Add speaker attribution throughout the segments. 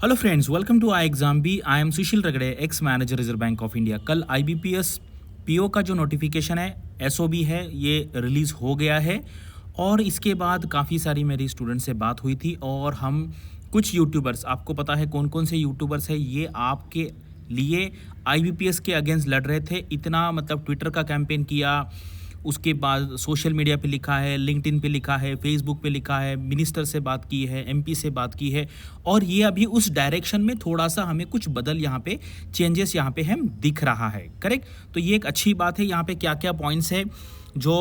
Speaker 1: Hello friends, welcome to I exam B. I am Sushil Ragade, ex manager Reserve Bank of India. कल IBPS PO का जो notification है, SOB है, ये release हो गया है। और इसके बाद काफ़ी सारी मेरी स्टूडेंट से बात हुई थी और हम कुछ यूट्यूबर्स, आपको पता है कौन कौन से यूट्यूबर्स हैं, ये आपके लिए आईबीपीएस के अगेंस्ट लड़ रहे थे। इतना मतलब ट्विटर का कैंपेन किया, उसके बाद सोशल मीडिया पे लिखा है, लिंक्डइन पे लिखा है, फेसबुक पे लिखा है, मिनिस्टर से बात की है, एमपी से बात की है। और ये अभी उस डायरेक्शन में थोड़ा सा हमें कुछ बदल यहाँ पे चेंजेस यहाँ पे हम दिख रहा है। करेक्ट। तो ये एक अच्छी बात है। यहाँ पे क्या क्या पॉइंट्स है जो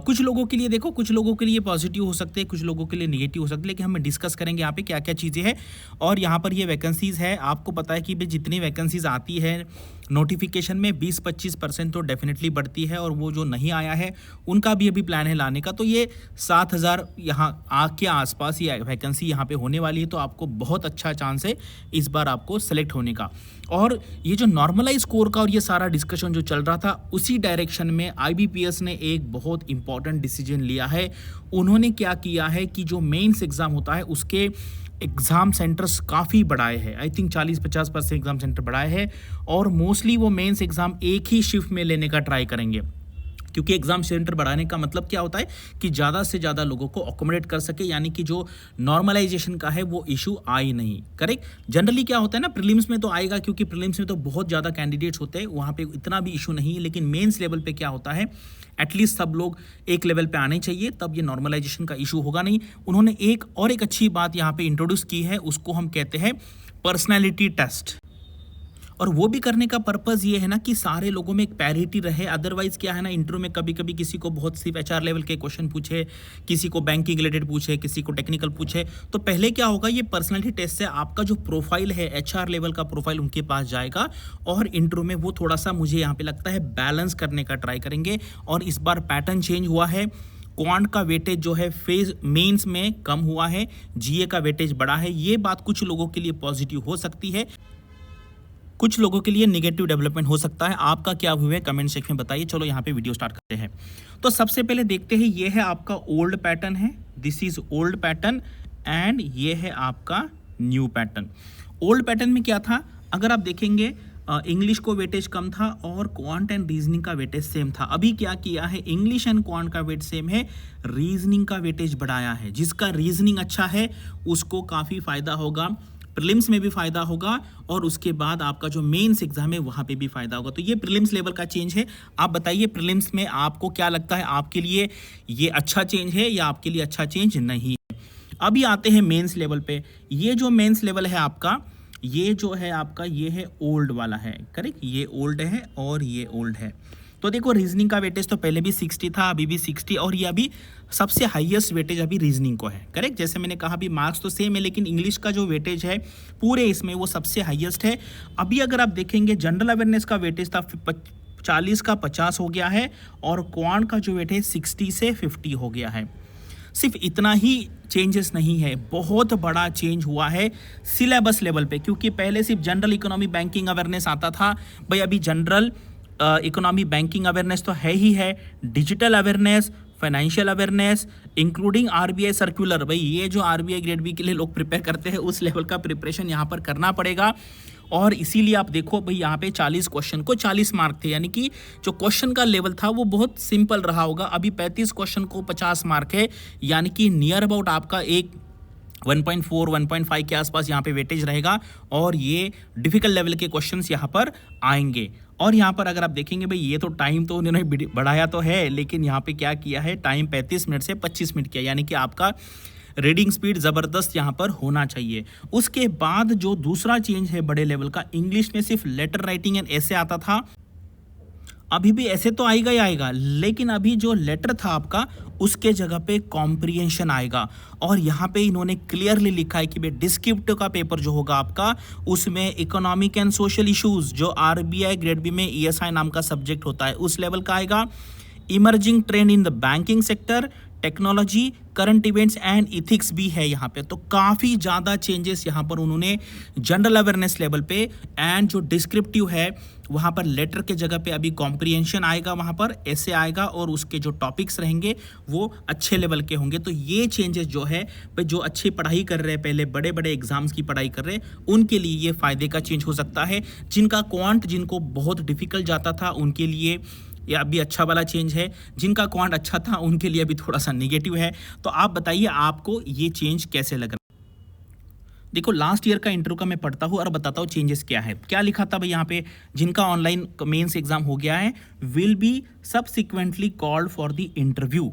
Speaker 1: कुछ लोगों के लिए, देखो कुछ लोगों के लिए पॉजिटिव हो सकते हैं, कुछ लोगों के लिए नेगेटिव हो सकते हैं, लेकिन हम डिस्कस करेंगे यहाँ पे क्या क्या चीज़ें हैं। और यहाँ पर ये वैकेंसीज़ है, आपको पता है कि भाई जितनी वैकेंसीज़ आती है नोटिफिकेशन में 20-25% तो डेफिनेटली बढ़ती है। और वो जो नहीं आया है उनका भी अभी प्लान है लाने का। तो ये 7,000 यहाँ के आसपास ये वैकेंसी यहाँ पे होने वाली है। तो आपको बहुत अच्छा चांस है इस बार आपको सेलेक्ट होने का। और ये जो नॉर्मलाइज स्कोर का और ये सारा डिस्कशन जो चल रहा था, उसी डायरेक्शन में आईबीपीएस ने एक बहुत इंपॉर्टेंट डिसीजन लिया है। उन्होंने क्या किया है कि जो मेंस एग्ज़ाम होता है उसके एग्ज़ाम सेंटर्स काफ़ी बढ़ाए हैं। आई थिंक 40-50% एग्ज़ाम सेंटर बढ़ाए हैं। और मोस्टली वो मेंस एग्ज़ाम एक ही शिफ्ट में लेने का ट्राई करेंगे, क्योंकि एग्ज़ाम सेंटर बढ़ाने का मतलब क्या होता है कि ज़्यादा से ज़्यादा लोगों को अकोमोडेट कर सके, यानी कि जो नॉर्मलाइजेशन का है वो इशू आई नहीं। करेक्ट। जनरली क्या होता है ना, प्रीलिम्स में तो आएगा, क्योंकि प्रीलिम्स में तो बहुत ज़्यादा कैंडिडेट्स होते हैं, वहाँ पे इतना भी इशू नहीं है। लेकिन मेंस लेवल पे क्या होता है, एटलीस्ट सब लोग एक लेवल पे आने चाहिए, तब ये नॉर्मलाइजेशन का इशू होगा नहीं। उन्होंने एक अच्छी बात यहाँ पे इंट्रोड्यूस की है, उसको हम कहते हैं पर्सनैलिटी टेस्ट। और वो भी करने का पर्पज़ ये है ना कि सारे लोगों में एक पैरिटी रहे। अदरवाइज़ क्या है ना, इंटरव्यू में कभी कभी किसी को बहुत सिर्फ एचआर लेवल के क्वेश्चन पूछे, किसी को बैंकिंग रिलेटेड पूछे, किसी को टेक्निकल पूछे। तो पहले क्या होगा, ये पर्सनैलिटी टेस्ट से आपका जो प्रोफाइल है, एचआर लेवल का प्रोफाइल उनके पास जाएगा। और इंटरव्यू में वो थोड़ा सा, मुझे यहाँ पे लगता है, बैलेंस करने का ट्राई करेंगे। और इस बार पैटर्न चेंज हुआ है। क्वांट का वेटेज जो है फेज मेंस में कम हुआ है, जीए का वेटेज बढ़ा है। ये बात कुछ लोगों के लिए पॉजिटिव हो सकती है, कुछ लोगों के लिए नेगेटिव डेवलपमेंट हो सकता है। आपका क्या व्यू है, कमेंट सेक्शन में बताइए। चलो यहाँ पे वीडियो स्टार्ट करते हैं। तो सबसे पहले देखते हैं, ये है आपका ओल्ड पैटर्न है, this is old pattern, and ये है आपका न्यू पैटर्न। ओल्ड पैटर्न में क्या था, अगर आप देखेंगे इंग्लिश को वेटेज कम था और क्वांट एंड रीजनिंग का वेटेज सेम था। अभी क्या किया है, इंग्लिश एंड क्वांट का वेट सेम है, रीजनिंग का वेटेज बढ़ाया है। जिसका रीजनिंग अच्छा है उसको काफ़ी फायदा होगा, प्रीलिम्स में भी फ़ायदा होगा, और उसके बाद आपका जो मेंस एग्जाम है वहाँ पे भी फ़ायदा होगा। तो ये प्रीलिम्स लेवल का चेंज है। आप बताइए प्रीलिम्स में आपको क्या लगता है, आपके लिए ये अच्छा चेंज है या आपके लिए अच्छा चेंज नहीं है। अभी आते हैं मेंस लेवल पे। ये जो मेंस लेवल है आपका, ये जो है आपका, ये है ओल्ड वाला है। करेक्ट, ये ओल्ड है और ये ओल्ड है। तो देखो रीजनिंग का वेटेज तो पहले भी 60 था, अभी भी 60, और ये अभी सबसे हाईएस्ट वेटेज अभी रीजनिंग को है। करेक्ट। जैसे मैंने कहा, अभी मार्क्स तो सेम है, लेकिन इंग्लिश का जो वेटेज है पूरे इसमें वो सबसे हाईएस्ट है। अभी अगर आप देखेंगे, जनरल अवेयरनेस का वेटेज था 40 का 50 हो गया है, और क्वांट का जो वेटेज 60 से 50 हो गया है। सिर्फ इतना ही चेंजेस नहीं है, बहुत बड़ा चेंज हुआ है सिलेबस लेवल पे। क्योंकि पहले सिर्फ जनरल इकोनॉमी बैंकिंग अवेयरनेस आता था, भाई अभी जनरल इकोनॉमी बैंकिंग अवेयरनेस तो है ही है, digital awareness, financial awareness, including RBI circular. भाई ये जो आरबीआई ग्रेड बी के लिए लोग प्रिपेयर करते हैं, उस लेवल का प्रिपरेशन यहाँ पर करना पड़ेगा। और इसीलिए आप देखो भाई, यहाँ पे 40 क्वेश्चन को 40 मार्क थे, यानी कि जो क्वेश्चन का लेवल था वो बहुत सिंपल रहा होगा। अभी 35 क्वेश्चन को 50 मार्क है, यानी कि नियर अबाउट आपका एक 1.4 1.5 के आसपास यहाँ पे वेटेज रहेगा। और ये डिफिकल्ट लेवल के क्वेश्चंस यहाँ पर आएंगे। और यहाँ पर अगर आप देखेंगे, भाई ये तो टाइम तो उन्होंने बढ़ाया तो है, लेकिन यहाँ पे क्या किया है, टाइम 35 मिनट से 25 मिनट किया, यानी कि आपका रीडिंग स्पीड ज़बरदस्त यहाँ पर होना चाहिए। उसके बाद जो दूसरा चेंज है बड़े लेवल का, इंग्लिश में सिर्फ लेटर राइटिंग एंड ऐसे आता था, अभी भी ऐसे तो आएगा ही आएगा, लेकिन अभी जो लेटर था आपका, उसके जगह पे कॉम्प्रिहेंशन आएगा। और यहाँ पे इन्होंने क्लियरली लिखा है कि भाई डिस्क्रिप्टिव का पेपर जो होगा आपका, उसमें इकोनॉमिक एंड सोशल इश्यूज, जो आरबीआई ग्रेड बी में ईएसआई नाम का सब्जेक्ट होता है, उस लेवल का आएगा। Emerging trend in the banking sector, technology, current events and ethics भी है यहाँ पे। तो काफ़ी ज़्यादा चेंजेस यहाँ पर उन्होंने जनरल अवेयरनेस लेवल पे एंड जो डिस्क्रिप्टिव है वहाँ पर लेटर के जगह पे अभी कॉम्प्रिहेंशन आएगा, वहाँ पर ऐसे आएगा और उसके जो टॉपिक्स रहेंगे वो अच्छे लेवल के होंगे। तो ये चेंजेस जो है भाई जो अच्छी पढ़ाई कर रहे हैं, पहले बड़े बड़े एग्जाम्स की पढ़ाई कर रहे हैं, उनके लिए ये फ़ायदे का चेंज हो सकता है। जिनका क्वांट जिनको बहुत डिफिकल्ट जाता था उनके लिए ये अभी अच्छा वाला चेंज है, जिनका क्वांट अच्छा था उनके लिए अभी थोड़ा सा नेगेटिव है। तो आप बताइए आपको ये चेंज कैसे लग रहा है। देखो लास्ट ईयर का इंटरव्यू का मैं पढ़ता हूँ और बताता हूँ चेंजेस क्या है। क्या लिखा था भाई यहाँ पे, जिनका ऑनलाइन मेंस एग्जाम हो गया है will be subsequently called for the interview.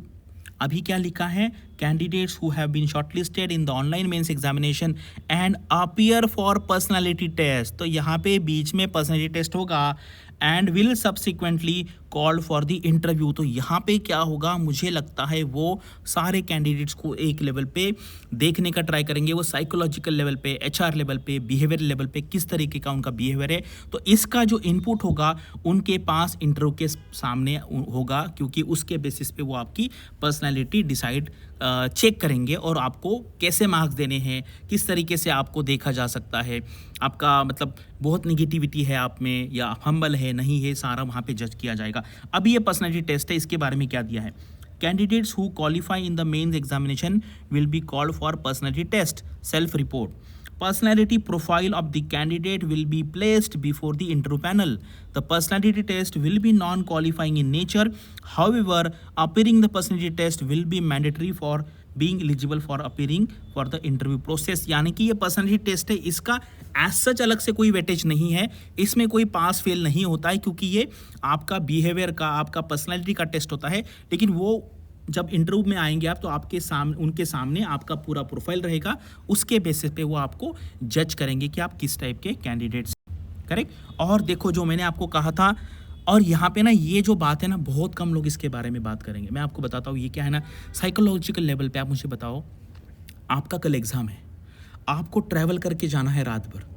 Speaker 1: अभी क्या लिखा है, candidates who have been shortlisted in the online mains examination and appear for personality test. तो यहाँ पे बीच में पर्सनालिटी टेस्ट होगा and will subsequently called for the interview. तो यहाँ पे क्या होगा, मुझे लगता है वो सारे कैंडिडेट्स को एक लेवल पे देखने का ट्राई करेंगे, वो साइकोलॉजिकल लेवल पे, एचआर लेवल पे, बिहेवियर लेवल पे किस तरीके का उनका बिहेवियर है। तो इसका जो इनपुट होगा उनके पास इंटरव्यू के सामने होगा, क्योंकि उसके बेसिस पे वो आपकी पर्सनैलिटी डिसाइड चेक करेंगे और आपको कैसे मार्क्स देने हैं, किस तरीके से आपको देखा जा सकता है, आपका मतलब बहुत निगेटिविटी है आप में या हम्बल है नहीं है, सारा वहाँ पे जज किया जाएगा। अभी ये पर्सनैलिटी टेस्ट है, इसके बारे में क्या दिया है, candidates who qualify in the mains examination will be called for personality test, self report. Personality profile of the candidate will be placed before the interview panel. The personality test will be non-qualifying in nature. However, appearing the personality test will be mandatory for being eligible for appearing for the interview process. यानी कि ये personality test है, इसका as such अलग से कोई weightage नहीं है, इसमें कोई पास फेल नहीं होता है, क्योंकि ये आपका बिहेवियर का, आपका पर्सनैलिटी का टेस्ट होता है। लेकिन वो जब इंटरव्यू में आएंगे आप तो आपके सामने, उनके सामने आपका पूरा प्रोफाइल रहेगा, उसके बेसिस पे वो आपको जज करेंगे कि आप किस टाइप के कैंडिडेट्स, करेक्ट। और देखो जो मैंने आपको कहा था, और यहाँ पे ना ये जो बात है ना बहुत कम लोग इसके बारे में बात करेंगे। मैं आपको बताता हूँ ये क्या है ना, साइकोलॉजिकल लेवल पे आप मुझे बताओ, आपका कल एग्ज़ाम है, आपको ट्रैवल करके जाना है रात भर,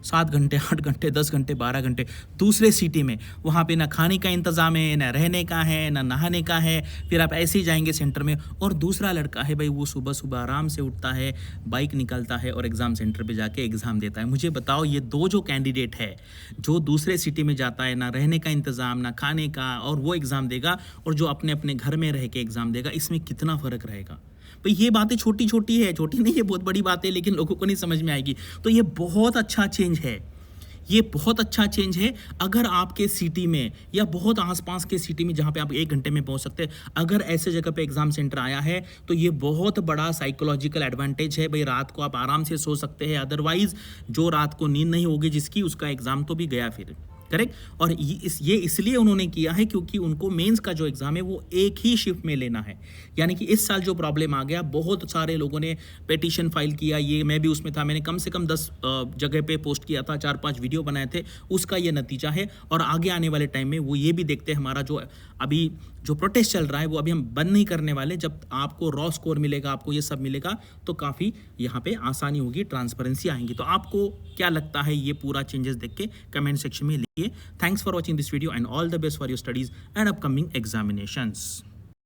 Speaker 1: 7 घंटे, 8 घंटे, 10 घंटे, 12 घंटे दूसरे सिटी में, वहाँ पे ना खाने का इंतज़ाम है, ना रहने का है, ना नहाने का है, फिर आप ऐसे ही जाएंगे सेंटर में। और दूसरा लड़का है भाई, वो सुबह सुबह आराम से उठता है, बाइक निकालता है और एग्ज़ाम सेंटर पे जाके एग्ज़ाम देता है। मुझे बताओ ये दो जो कैंडिडेट है, जो दूसरे सिटी में जाता है, ना रहने का इंतज़ाम, ना खाने का, और वो एग्ज़ाम देगा, और जो अपने अपने घर में रह के एग्ज़ाम देगा, इसमें कितना फ़र्क रहेगा भाई। ये बातें छोटी छोटी है, छोटी नहीं है, बहुत बड़ी बात है, लेकिन लोगों को नहीं समझ में आएगी। तो ये बहुत अच्छा चेंज है, ये बहुत अच्छा चेंज है। अगर आपके सिटी में या बहुत आसपास के सिटी में जहाँ पे आप 1 घंटे में पहुँच सकते हैं, अगर ऐसे जगह पे एग्जाम सेंटर आया है तो ये बहुत बड़ा साइकोलॉजिकल एडवांटेज है भाई। रात को आप आराम से सो सकते हैं, अदरवाइज जो रात को नींद नहीं होगी जिसकी, उसका एग्जाम तो भी गया फिर, करेक्ट। और ये इसलिए उन्होंने किया है क्योंकि उनको मेंस का जो एग्ज़ाम है वो एक ही शिफ्ट में लेना है। यानी कि इस साल जो प्रॉब्लम आ गया, बहुत सारे लोगों ने पिटीशन फाइल किया, ये मैं भी उसमें था, मैंने कम से कम 10 जगह पे पोस्ट किया था, 4-5 वीडियो बनाए थे, उसका ये नतीजा है। और आगे आने वाले टाइम में वो ये भी देखते हैं, हमारा जो अभी जो प्रोटेस्ट चल रहा है वो अभी हम बंद नहीं करने वाले। जब आपको रॉ स्कोर मिलेगा, आपको ये सब मिलेगा, तो काफ़ी यहाँ पे आसानी होगी, ट्रांसपेरेंसी आएंगी। तो आपको क्या लगता है ये पूरा चेंजेस देख के कमेंट सेक्शन में लिखिए। Thanks for watching this video and all the best for your studies and upcoming examinations.